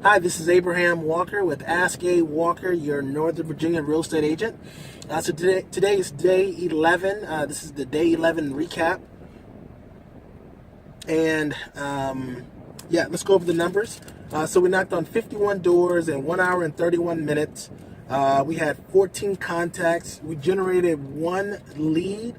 Hi, this is Abraham Walker with Ask A Walker, your Northern Virginia real estate agent. So today is day 11. This is the day 11 recap. And yeah, let's go over the numbers. So we knocked on 51 doors in 1 hour and 31 minutes. We had 14 contacts. We generated one lead.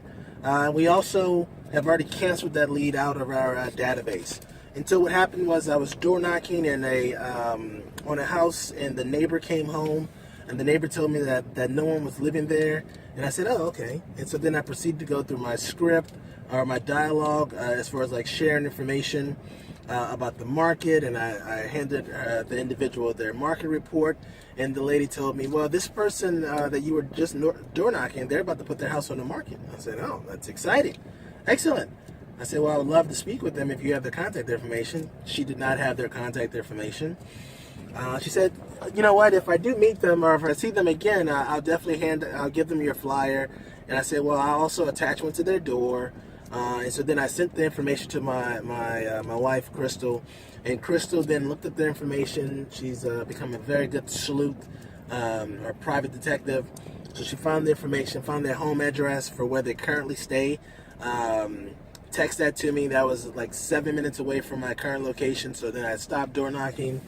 We also have already canceled that lead out of our database. And so what happened was I was door knocking in on a house, and the neighbor came home, and the neighbor told me that no one was living there. And I said, oh, okay. And so then I proceeded to go through my script or my dialogue as far as like sharing information about the market, and I handed the individual their market report, and the lady told me, well, this person that you were just door knocking, they're about to put their house on the market. I said, oh, that's exciting. Excellent. I said, well, I would love to speak with them if you have their contact information. She did not have their contact information. She said, you know what, if I do meet them or if I see them again, I'll definitely I'll give them your flyer. And I said, well, I'll also attach one to their door. And so then I sent the information to my wife, Crystal. And Crystal then looked at their information. She's become a very good sleuth or private detective. So she found the information, found their home address for where they currently stay. Text that to me. That was like 7 minutes away from my current location. So then I stopped door knocking.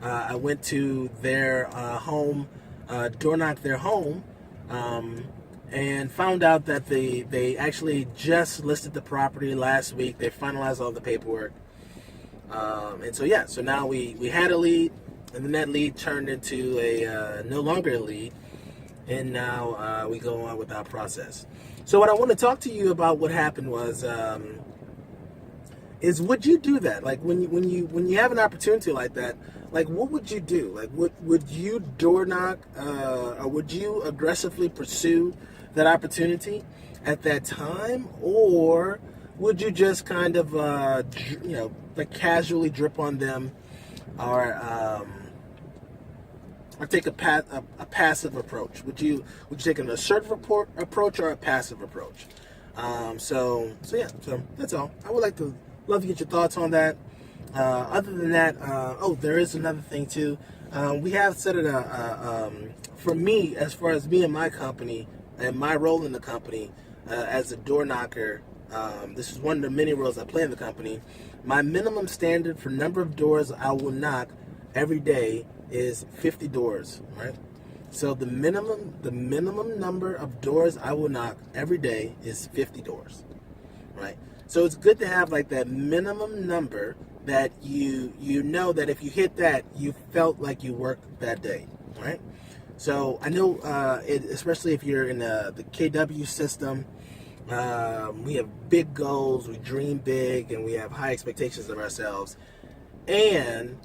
I went to their home, door knocked their home, and found out that they actually just listed the property last week. They finalized all the paperwork. And so yeah, so now we had a lead, and then that lead turned into a no longer a lead, and now we go on with our process. So what I want to talk to you about what happened was is would you do that? Like when you have an opportunity like that, like what would you do? Like would you door knock or would you aggressively pursue that opportunity at that time, or would you just kind of like casually drip on them, or take a passive approach? Would you take an assertive approach or a passive approach? So that's all. I would love to get your thoughts on that. Other than that, there is another thing too. We have set it for me, as far as me and my company and my role in the company as a door knocker. This is one of the many roles I play in the company. My minimum standard for number of doors I will knock every day is 50 doors, right? So the minimum number of doors I will knock every day is 50 doors, right? So it's good to have like that minimum number that you know that if you hit that, you felt like you worked that day, right? So I know, especially if you're in the KW system, we have big goals, we dream big, and we have high expectations of ourselves. And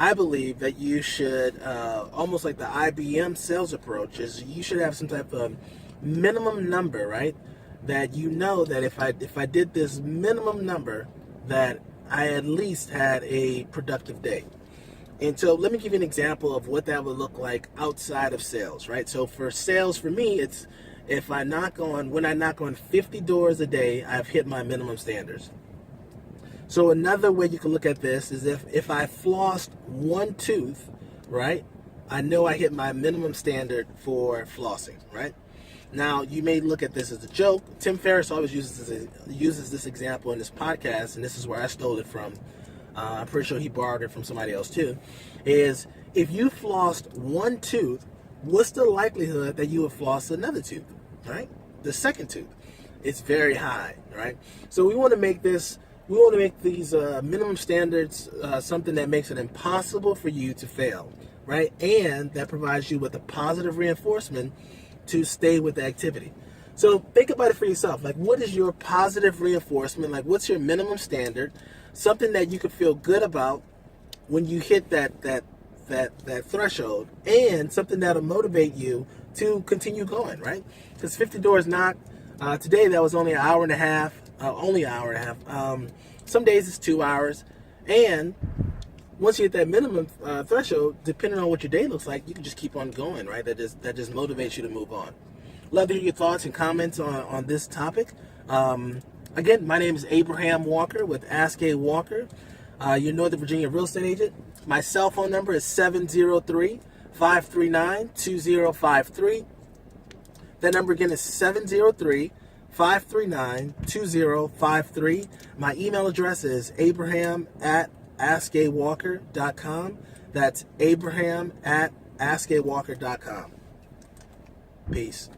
I believe that you should, almost like the IBM sales approach, is you should have some type of minimum number, right? That you know that if I did this minimum number, that I at least had a productive day. And so let me give you an example of what that would look like outside of sales, right? So for sales, for me, it's when I knock on 50 doors a day, I've hit my minimum standards. So another way you can look at this is if I flossed one tooth, right, I know I hit my minimum standard for flossing, right? Now, you may look at this as a joke. Tim Ferriss always uses this example in this podcast, and this is where I stole it from. I'm pretty sure he borrowed it from somebody else too, is if you flossed one tooth, what's the likelihood that you would floss another tooth, right? The second tooth. It's very high, right? So we want to make these minimum standards something that makes it impossible for you to fail, right? And that provides you with a positive reinforcement to stay with the activity. So think about it for yourself. Like, what is your positive reinforcement? Like, what's your minimum standard? Something that you could feel good about when you hit that threshold, and something that'll motivate you to continue going, right? Because 50 doors knocked. Today that was only an hour and a half. Some days it's 2 hours, and once you hit that minimum threshold, depending on what your day looks like, you can just keep on going, right? That just motivates you to move on. Love to hear your thoughts and comments on this topic. Again, my name is Abraham Walker with Ask A Walker. your Northern Virginia real estate agent. My cell phone number is 703-539-2053. That number again is 703-539-2053. My email address is abraham@askawalker.com. That's abraham@askawalker.com. Peace.